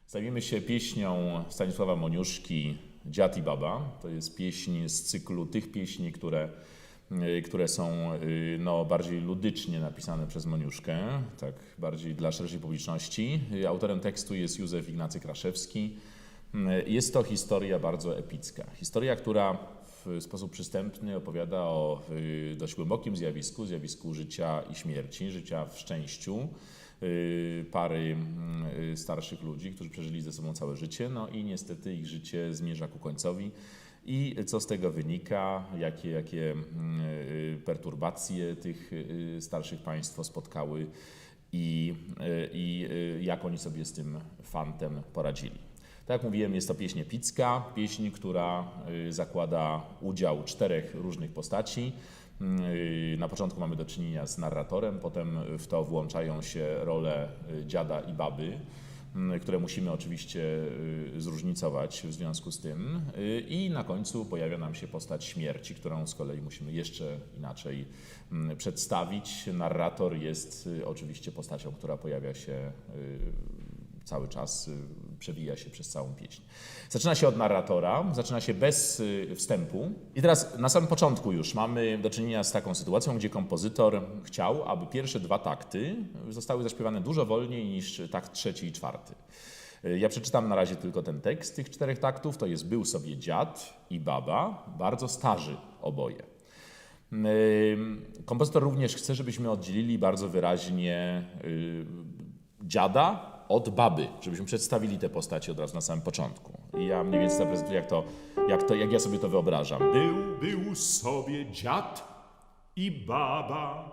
Zajmiemy się pieśnią Stanisława Moniuszki „Dziad i baba”. To jest pieśń z cyklu tych pieśni, które są bardziej ludycznie napisane przez Moniuszkę, tak bardziej dla szerszej publiczności. Autorem tekstu jest Józef Ignacy Kraszewski. Jest to historia bardzo epicka. Historia, która w sposób przystępny opowiada o dość głębokim zjawisku życia i śmierci, życia w szczęściu pary starszych ludzi, którzy przeżyli ze sobą całe życie, no i niestety ich życie zmierza ku końcowi. I co z tego wynika, jakie perturbacje tych starszych państwo spotkały i jak oni sobie z tym fantem poradzili. Tak jak mówiłem, jest to pieśń epicka, pieśń, która zakłada udział 4 różnych postaci. Na początku mamy do czynienia z narratorem, potem w to włączają się role dziada i baby, które musimy oczywiście zróżnicować w związku z tym. I na końcu pojawia nam się postać śmierci, którą z kolei musimy jeszcze inaczej przedstawić. Narrator jest oczywiście postacią, która pojawia się cały czas, przewija się przez całą pieśń. Zaczyna się od narratora, zaczyna się bez wstępu. I teraz na samym początku już mamy do czynienia z taką sytuacją, gdzie kompozytor chciał, aby pierwsze 2 takty zostały zaśpiewane dużo wolniej niż takt 3 i 4. Ja przeczytam na razie tylko ten tekst tych 4 taktów. To jest: był sobie dziad i baba, bardzo starzy oboje. Kompozytor również chce, żebyśmy oddzielili bardzo wyraźnie dziada od baby, żebyśmy przedstawili te postacie od razu na samym początku. I ja mniej więcej zaprezentuję, jak ja sobie to wyobrażam. Był sobie dziad i baba.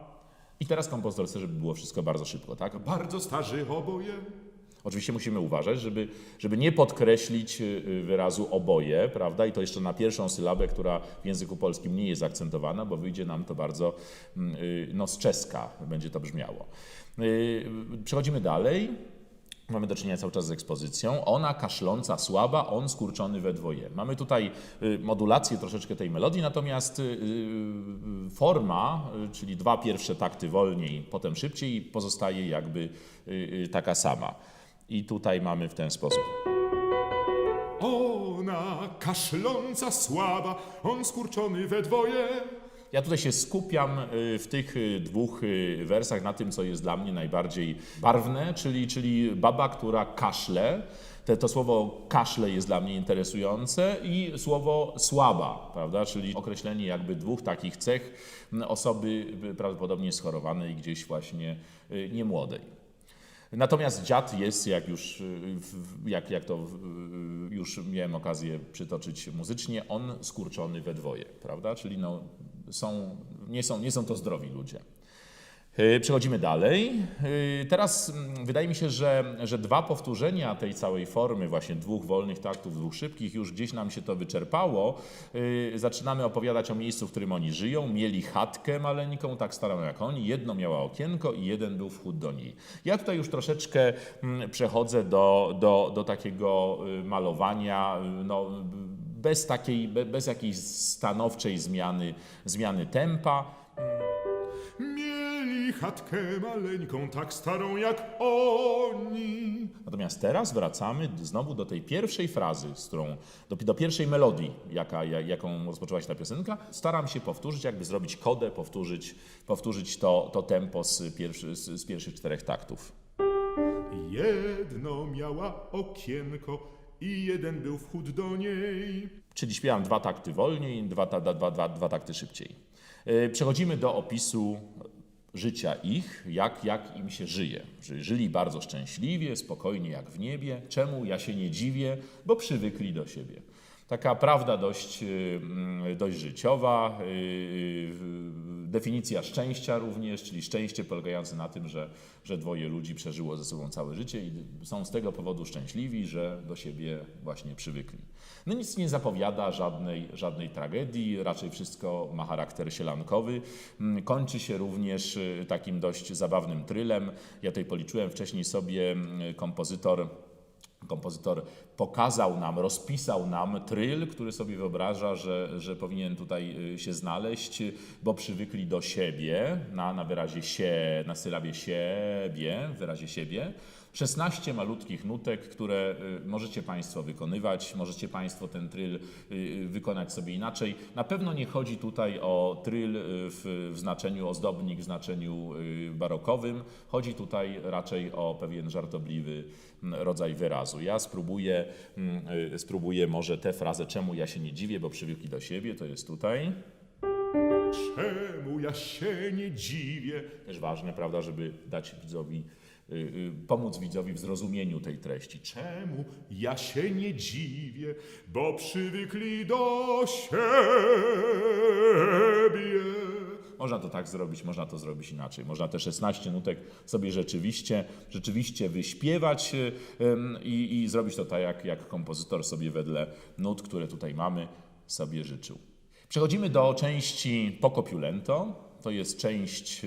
I teraz kompozytor chce, żeby było wszystko bardzo szybko, tak? Bardzo starzy oboje. Oczywiście musimy uważać, żeby nie podkreślić wyrazu oboje, prawda? I to jeszcze na pierwszą sylabę, która w języku polskim nie jest akcentowana, bo wyjdzie nam to bardzo z czeska będzie to brzmiało. Przechodzimy dalej. Mamy do czynienia cały czas z ekspozycją. Ona kaszląca słaba, on skurczony we dwoje. Mamy tutaj modulację troszeczkę tej melodii, natomiast forma, czyli 2 pierwsze takty wolniej, potem szybciej, pozostaje jakby taka sama. I tutaj mamy w ten sposób. Ona kaszląca słaba, on skurczony we dwoje. Ja tutaj się skupiam w tych 2 wersach na tym, co jest dla mnie najbardziej barwne, czyli baba, która kaszle. To słowo kaszle jest dla mnie interesujące i słowo słaba, prawda? Czyli określenie jakby 2 takich cech osoby prawdopodobnie schorowanej, gdzieś właśnie niemłodej. Natomiast dziad jest, jak to już miałem okazję przytoczyć muzycznie, on skurczony we dwoje, prawda? Czyli nie są to zdrowi ludzie. Przechodzimy dalej. Teraz wydaje mi się, że 2 powtórzenia tej całej formy, właśnie 2 wolnych taktów, 2 szybkich, już gdzieś nam się to wyczerpało. Zaczynamy opowiadać o miejscu, w którym oni żyją. Mieli chatkę maleńką, tak starą jak oni. Jedno miała okienko i jeden był wchód do niej. Ja tutaj już troszeczkę przechodzę do takiego malowania, bez jakiejś stanowczej zmiany tempa. Mieli chatkę maleńką, tak starą jak oni. Natomiast teraz wracamy znowu do tej pierwszej frazy, do pierwszej melodii, jaką rozpoczęła się ta piosenka. Staram się powtórzyć, jakby zrobić kodę, powtórzyć to tempo z pierwszych 4 taktów. Jedno miała okienko i jeden był wchód do niej. Czyli śpiewam 2 takty wolniej, 2 takty szybciej. Przechodzimy do opisu życia ich, jak im się żyje. Żyli bardzo szczęśliwie, spokojnie jak w niebie. Czemu? Ja się nie dziwię, bo przywykli do siebie. Taka prawda dość życiowa, definicja szczęścia również, czyli szczęście polegające na tym, że 2 ludzi przeżyło ze sobą całe życie i są z tego powodu szczęśliwi, że do siebie właśnie przywykli. No nic nie zapowiada żadnej tragedii, raczej wszystko ma charakter sielankowy. Kończy się również takim dość zabawnym trylem. Ja tutaj policzyłem wcześniej sobie, kompozytor pokazał nam, rozpisał nam tryl, który sobie wyobraża, że powinien tutaj się znaleźć, bo przywykli do siebie, na wyrazie się, na sylabie siebie, w wyrazie siebie. 16 malutkich nutek, które możecie Państwo wykonywać, możecie Państwo ten tryl wykonać sobie inaczej. Na pewno nie chodzi tutaj o tryl w znaczeniu ozdobnik, w znaczeniu barokowym. Chodzi tutaj raczej o pewien żartobliwy rodzaj wyrazu. Ja spróbuję może tę frazę "czemu ja się nie dziwię, bo przywykli do siebie", to jest tutaj. Czemu ja się nie dziwię? Też ważne, prawda, żeby dać widzowi, pomóc widzowi w zrozumieniu tej treści. Czemu ja się nie dziwię, bo przywykli do siebie? Można to tak zrobić, można to zrobić inaczej. Można te 16 nutek sobie rzeczywiście wyśpiewać i zrobić to tak, jak kompozytor sobie wedle nut, które tutaj mamy, sobie życzył. Przechodzimy do części pocopiulento. To jest część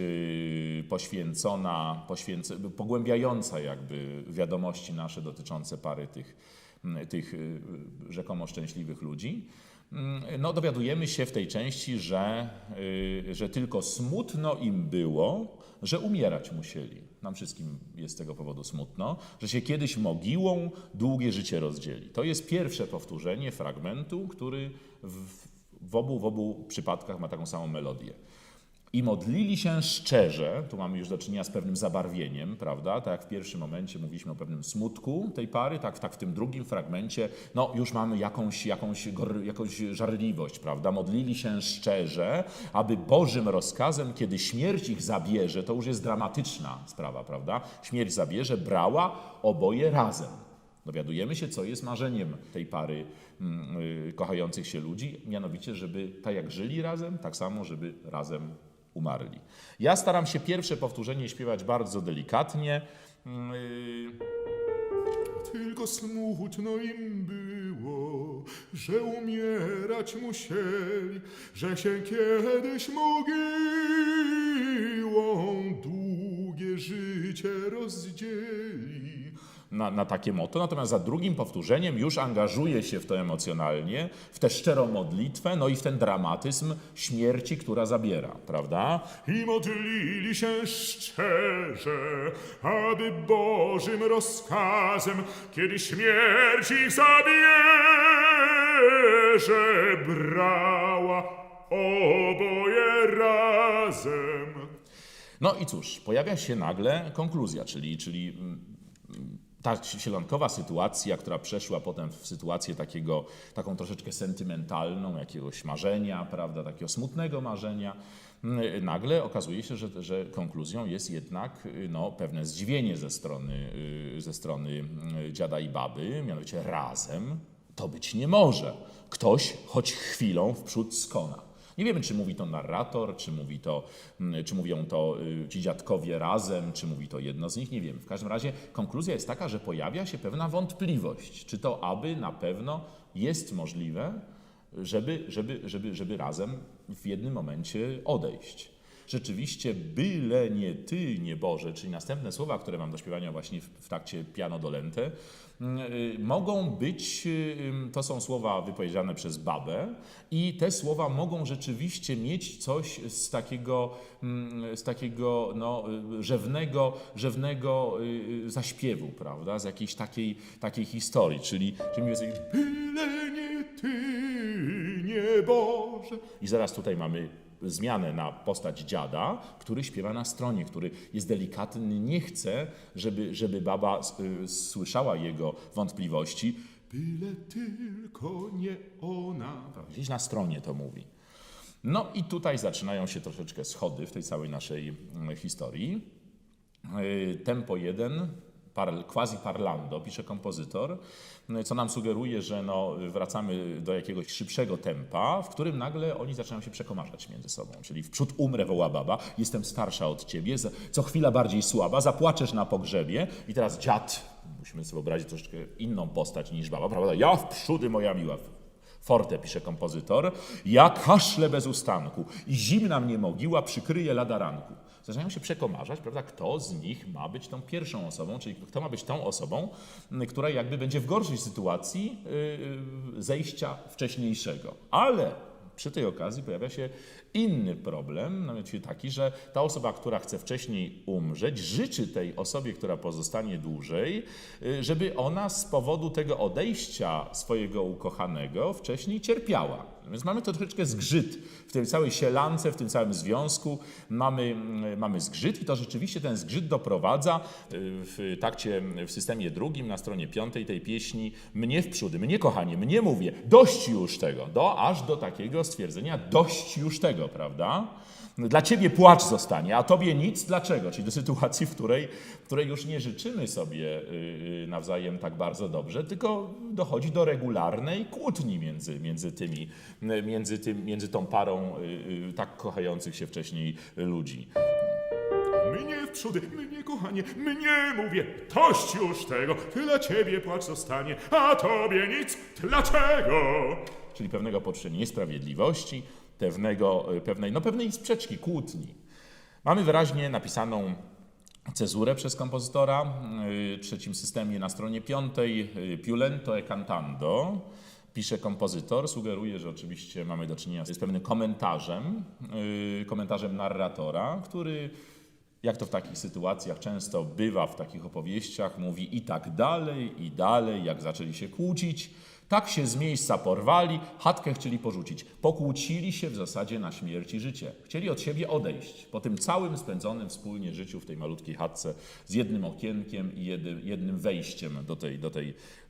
pogłębiająca jakby wiadomości nasze dotyczące pary tych rzekomo szczęśliwych ludzi. No, dowiadujemy się w tej części, że tylko smutno im było, że umierać musieli. Nam wszystkim jest z tego powodu smutno, że się kiedyś mogiłą długie życie rozdzieli. To jest pierwsze powtórzenie fragmentu, który w obu przypadkach ma taką samą melodię. I modlili się szczerze, tu mamy już do czynienia z pewnym zabarwieniem, prawda? Tak jak w pierwszym momencie mówiliśmy o pewnym smutku tej pary, tak w tym drugim fragmencie, no już mamy jakąś żarliwość, prawda? Modlili się szczerze, aby Bożym rozkazem, kiedy śmierć ich zabierze, to już jest dramatyczna sprawa, prawda? Śmierć zabierze, brała oboje razem. Dowiadujemy się, co jest marzeniem tej pary kochających się ludzi, mianowicie, żeby tak jak żyli razem, tak samo, żeby razem umarli. Ja staram się pierwsze powtórzenie śpiewać bardzo delikatnie. Tylko smutno im było, że umierać musieli, że się kiedyś mogiłą długie życie rozdzieli. Na takie motto, natomiast za drugim powtórzeniem już angażuje się w to emocjonalnie, w tę szczerą modlitwę, no i w ten dramatyzm śmierci, która zabiera, prawda? I modlili się szczerze, aby Bożym rozkazem, kiedy śmierć ich zabierze, brała oboje razem. No i cóż, pojawia się nagle konkluzja, czyli ta sielankowa sytuacja, która przeszła potem w sytuację taką troszeczkę sentymentalną, jakiegoś marzenia, prawda, takiego smutnego marzenia, nagle okazuje się, że konkluzją jest jednak pewne zdziwienie ze strony dziada i baby, mianowicie razem to być nie może. Ktoś choć chwilą wprzód skona. Nie wiemy, czy mówi to narrator, czy mówią to ci dziadkowie razem, czy mówi to jedno z nich, nie wiem. W każdym razie konkluzja jest taka, że pojawia się pewna wątpliwość, czy to aby na pewno jest możliwe, żeby razem w jednym momencie odejść. Rzeczywiście, byle nie Ty, nie Boże, czyli następne słowa, które mam do śpiewania właśnie w takcie piano dolente, mogą być, to są słowa wypowiedziane przez babę i te słowa mogą rzeczywiście mieć coś z takiego rzewnego zaśpiewu, prawda, z jakiejś takiej historii, czyli mniej więcej Byle nie Ty, nie Boże. i zaraz tutaj mamy zmianę na postać dziada, który śpiewa na stronie, który jest delikatny, nie chce, żeby baba słyszała jego wątpliwości. Byle tylko nie ona. Gdzieś na stronie to mówi. No i tutaj zaczynają się troszeczkę schody w tej całej naszej historii. Tempo 1, quasi parlando, pisze kompozytor, co nam sugeruje, że wracamy do jakiegoś szybszego tempa, w którym nagle oni zaczynają się przekomarzać między sobą. Czyli wprzód umrę, woła baba, jestem starsza od ciebie, co chwila bardziej słaba, zapłaczesz na pogrzebie i teraz dziad, musimy sobie wyobrazić troszeczkę inną postać niż baba, prawda? Ja wprzódy, moja miła. Forte, pisze kompozytor, ja kaszlę bez ustanku i zimna mnie mogiła przykryje lada ranku. Zaczynają się przekomarzać, prawda, kto z nich ma być tą pierwszą osobą, czyli kto ma być tą osobą, która jakby będzie w gorszej sytuacji zejścia wcześniejszego. Ale przy tej okazji pojawia się Inny problem, mianowicie taki, że ta osoba, która chce wcześniej umrzeć, życzy tej osobie, która pozostanie dłużej, żeby ona z powodu tego odejścia swojego ukochanego wcześniej cierpiała. Więc mamy to troszeczkę zgrzyt w tej całej sielance, w tym całym związku. Mamy zgrzyt i to rzeczywiście ten zgrzyt doprowadza w systemie drugim, na stronie 5 tej pieśni, mnie wprzódy, mnie kochanie, mnie mówię, dość już tego, aż do takiego stwierdzenia, dość już tego, prawda? Dla ciebie płacz zostanie, a tobie nic. Dlaczego? Czyli do sytuacji, w której już nie życzymy sobie nawzajem tak bardzo dobrze, tylko dochodzi do regularnej kłótni między tą parą tak kochających się wcześniej ludzi. Mnie wprzódy, mnie kochanie, mnie mówię, dość już tego, dla ciebie płacz zostanie, a tobie nic, dlaczego? Czyli pewnego poczucia niesprawiedliwości, pewnej sprzeczki, kłótni. Mamy wyraźnie napisaną cezurę przez kompozytora w trzecim systemie na stronie 5. Più lento e cantando. Pisze kompozytor, sugeruje, że oczywiście mamy do czynienia z pewnym komentarzem narratora, który, jak to w takich sytuacjach często bywa w takich opowieściach, mówi i tak dalej, jak zaczęli się kłócić, tak się z miejsca porwali, chatkę chcieli porzucić. Pokłócili się w zasadzie na śmierć i życie. Chcieli od siebie odejść. Po tym całym spędzonym wspólnie życiu w tej malutkiej chatce z jednym okienkiem i jednym wejściem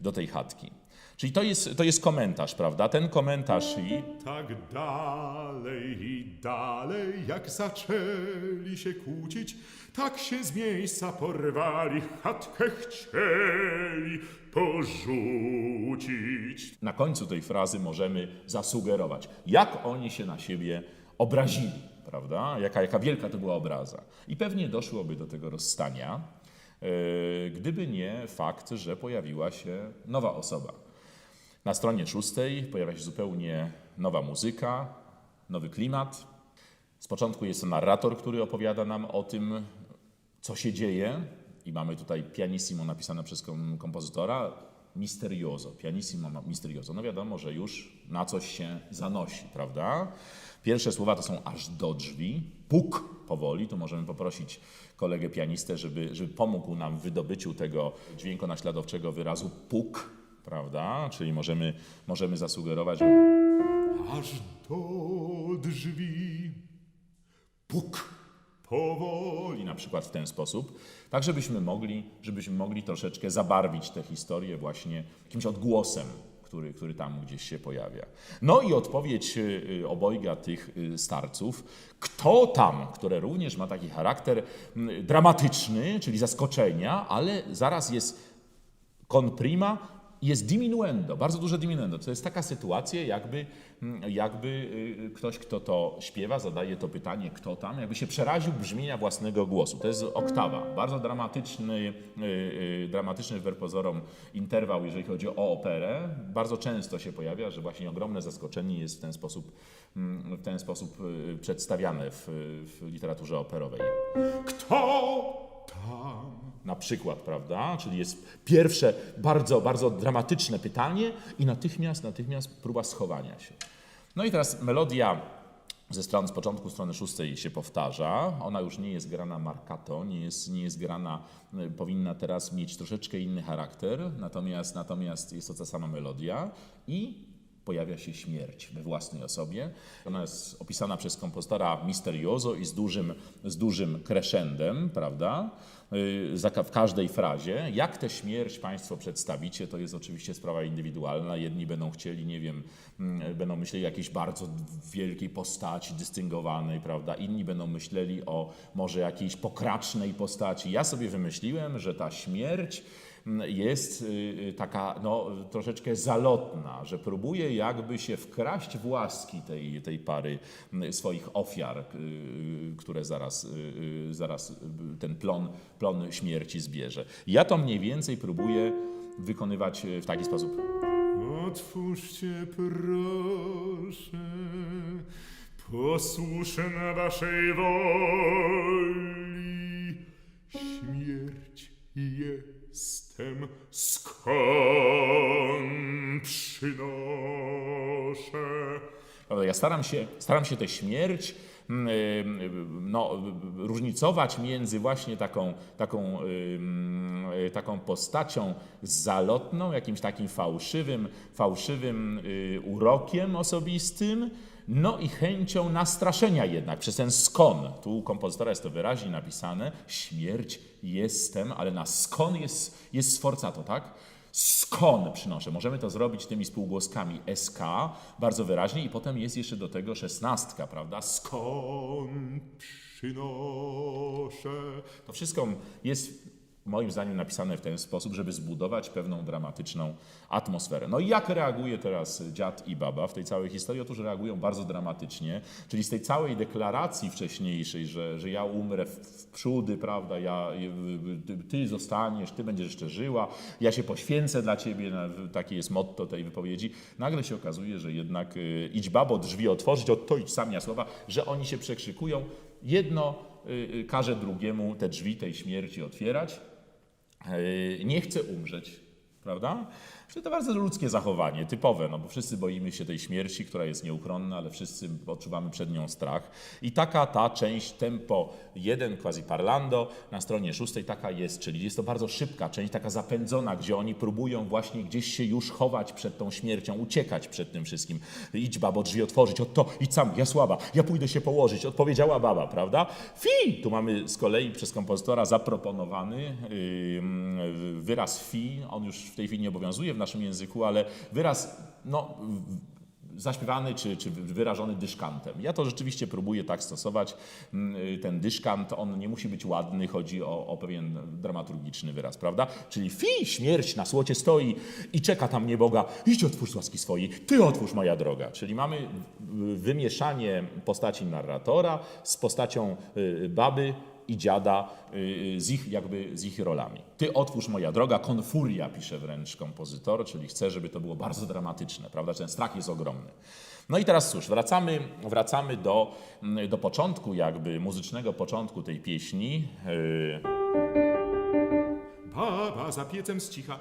do tej chatki. Czyli to jest komentarz, prawda? Ten komentarz Tak dalej i dalej, jak zaczęli się kłócić, tak się z miejsca porwali, chatkę chcieli porzucić. Na końcu tej frazy możemy zasugerować, jak oni się na siebie obrazili, prawda? Jaka wielka to była obraza. I pewnie doszłoby do tego rozstania, gdyby nie fakt, że pojawiła się nowa osoba. Na stronie 6 pojawia się zupełnie nowa muzyka, nowy klimat. Z początku jest to narrator, który opowiada nam o tym, co się dzieje. I mamy tutaj pianissimo napisane przez kompozytora, misterioso, pianissimo misterioso. No wiadomo, że już na coś się zanosi, prawda? Pierwsze słowa to są aż do drzwi, puk powoli. Tu możemy poprosić kolegę pianistę, żeby pomógł nam w wydobyciu tego dźwiękonaśladowczego wyrazu puk, prawda? Czyli możemy zasugerować, że Aż do drzwi, puk powoli. na przykład w ten sposób, tak żebyśmy mogli troszeczkę zabarwić tę historię właśnie jakimś odgłosem, który tam gdzieś się pojawia. No i odpowiedź obojga tych starców, kto tam, które również ma taki charakter dramatyczny, czyli zaskoczenia, ale zaraz jest con prima, jest diminuendo, bardzo duże diminuendo. To jest taka sytuacja, jakby ktoś, kto to śpiewa, zadaje to pytanie, kto tam, jakby się przeraził brzmienia własnego głosu. To jest oktawa. Bardzo dramatyczny wbrew pozorom interwał, jeżeli chodzi o operę. Bardzo często się pojawia, że właśnie ogromne zaskoczenie jest w ten sposób przedstawiane w literaturze operowej. Kto tam? Na przykład, prawda? Czyli jest pierwsze bardzo, bardzo dramatyczne pytanie i natychmiast próba schowania się. No i teraz melodia z początku strony 6 się powtarza. Ona już nie jest grana marcato, nie jest grana, powinna teraz mieć troszeczkę inny charakter, natomiast jest to ta sama melodia i pojawia się śmierć we własnej osobie. Ona jest opisana przez kompozytora misterioso i z dużym crescendem, prawda? W każdej frazie. Jak tę śmierć Państwo przedstawicie, to jest oczywiście sprawa indywidualna. Jedni będą chcieli, nie wiem, będą myśleli o jakiejś bardzo wielkiej postaci, dystyngowanej, prawda? Inni będą myśleli o może jakiejś pokracznej postaci. Ja sobie wymyśliłem, że ta śmierć jest taka troszeczkę zalotna, że próbuje jakby się wkraść w łaski tej pary swoich ofiar, które zaraz ten plon śmierci zbierze. Ja to mniej więcej próbuję wykonywać w taki sposób. Otwórzcie proszę, posłuszna waszej woli, śmierć jestem, skąd przynoszę. Prawda? Ja staram się tę śmierć różnicować między właśnie taką postacią zalotną, jakimś takim fałszywym urokiem osobistym, no i chęcią nastraszenia jednak przez ten skon. Tu u kompozytora jest to wyraźnie napisane, śmierć jestem, ale na skon jest sforzato, tak? Skon przynoszę. Możemy to zrobić tymi spółgłoskami SK bardzo wyraźnie i potem jest jeszcze do tego szesnastka, prawda? Skąd przynoszę. To wszystko jest moim zdaniem napisane w ten sposób, żeby zbudować pewną dramatyczną atmosferę. No i jak reaguje teraz dziad i baba w tej całej historii? Otóż reagują bardzo dramatycznie, czyli z tej całej deklaracji wcześniejszej, że ja umrę w przódy, prawda, ty zostaniesz, ty będziesz jeszcze żyła, ja się poświęcę dla ciebie, takie jest motto tej wypowiedzi. Nagle się okazuje, że jednak idź babo, drzwi otworzyć, to idź sam słowa, że oni się przekrzykują. Jedno każe drugiemu te drzwi tej śmierci otwierać. Nie chce umrzeć, prawda? To bardzo ludzkie zachowanie, typowe, no bo wszyscy boimy się tej śmierci, która jest nieuchronna, ale wszyscy odczuwamy przed nią strach. I ta część tempo 1 quasi parlando na stronie 6 taka jest, czyli jest to bardzo szybka część, taka zapędzona, gdzie oni próbują właśnie gdzieś się już chować przed tą śmiercią, uciekać przed tym wszystkim. Idź babo, drzwi otworzyć, idź sam, ja słaba, ja pójdę się położyć, odpowiedziała baba, prawda? Fi! Tu mamy z kolei przez kompozytora zaproponowany wyraz fi, on już w tej chwili nie obowiązuje w naszym języku, ale wyraz zaśpiewany czy wyrażony dyszkantem. Ja to rzeczywiście próbuję tak stosować. Ten dyszkant, on nie musi być ładny, chodzi o pewien dramaturgiczny wyraz, prawda? Czyli śmierć na słocie stoi i czeka tam nieboga, idź otwórz z łaski swojej, ty otwórz moja droga. Czyli mamy wymieszanie postaci narratora z postacią baby i dziada z ich rolami. Ty otwórz moja droga, konfuria pisze wręcz kompozytor, czyli chce, żeby to było bardzo dramatyczne, prawda? Ten strach jest ogromny. No i teraz cóż, wracamy do początku, jakby muzycznego początku tej pieśni. Baba za piecem z cicha.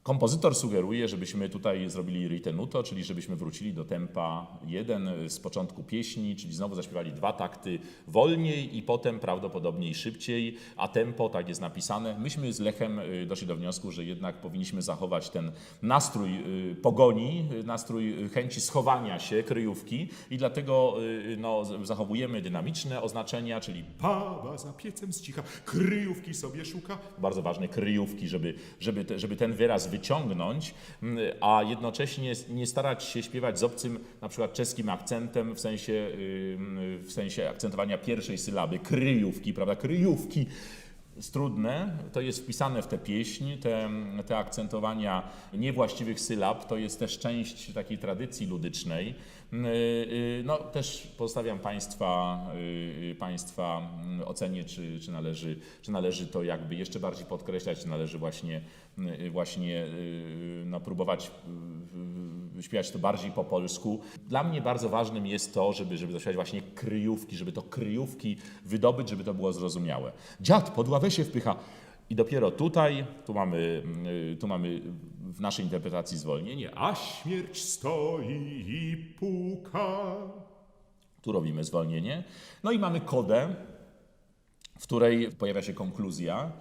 Kompozytor sugeruje, żebyśmy tutaj zrobili ritenuto, czyli żebyśmy wrócili do tempa 1 z początku pieśni, czyli znowu zaśpiewali 2 takty wolniej i potem prawdopodobnie szybciej, a tempo, tak jest napisane. Myśmy z Lechem doszli do wniosku, że jednak powinniśmy zachować ten nastrój pogoni, nastrój chęci schowania się, kryjówki i dlatego zachowujemy dynamiczne oznaczenia, czyli Baba za piecem z cicha, kryjówki sobie szuka. bardzo ważne kryjówki, żeby ten wyraz wyciągnąć, a jednocześnie nie starać się śpiewać z obcym, na przykład czeskim akcentem w sensie akcentowania pierwszej sylaby, kryjówki, prawda? Kryjówki. Jest trudne, to jest wpisane w tę pieśń, te akcentowania niewłaściwych sylab, to jest też część takiej tradycji ludycznej. No też pozostawiam Państwa ocenie, czy należy to jakby jeszcze bardziej podkreślać, czy należy właśnie próbować śpiewać to bardziej po polsku. Dla mnie bardzo ważnym jest to, żeby zaśpiewać właśnie kryjówki, żeby to kryjówki wydobyć, żeby to było zrozumiałe. Dziad pod ławę się wpycha. I dopiero tu mamy w naszej interpretacji zwolnienie. A śmierć stoi i puka. Tu robimy zwolnienie. No i mamy kodę, w której pojawia się konkluzja,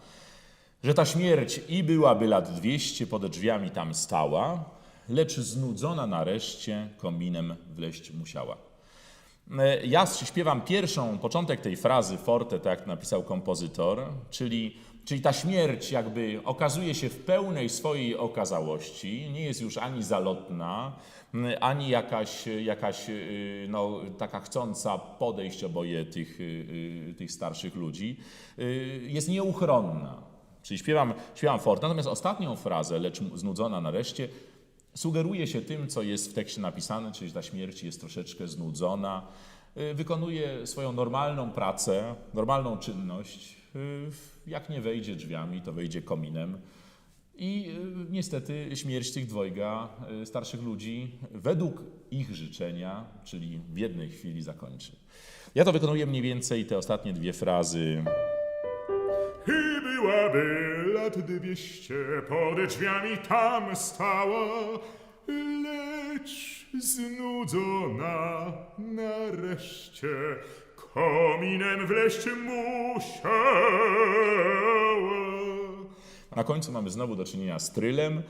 że ta śmierć i byłaby lat 200 pode drzwiami tam stała, lecz znudzona nareszcie kombinem wleść musiała. Ja śpiewam początek tej frazy forte, tak jak napisał kompozytor, czyli ta śmierć jakby okazuje się w pełnej swojej okazałości, nie jest już ani zalotna, ani jakaś taka chcąca podejść oboje tych starszych ludzi, jest nieuchronna. Czyli śpiewam forte, natomiast ostatnią frazę, lecz znudzona nareszcie, sugeruje się tym, co jest w tekście napisane, czyli ta śmierć jest troszeczkę znudzona, wykonuje swoją normalną pracę, normalną czynność. Jak nie wejdzie drzwiami, to wejdzie kominem. I niestety śmierć tych dwojga starszych ludzi według ich życzenia, czyli w jednej chwili zakończy. Ja to wykonuję mniej więcej te ostatnie 2 frazy. I byłaby lat 200 pod drzwiami tam stała, lecz znudzona nareszcie kominem wleść musiała. Na końcu mamy znowu do czynienia z trylem.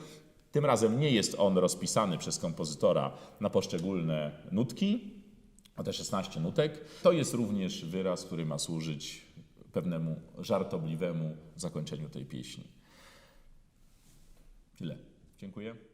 Tym razem nie jest on rozpisany przez kompozytora na poszczególne nutki, a te 16 nutek. To jest również wyraz, który ma służyć pewnemu żartobliwemu zakończeniu tej pieśni. Tyle. Dziękuję.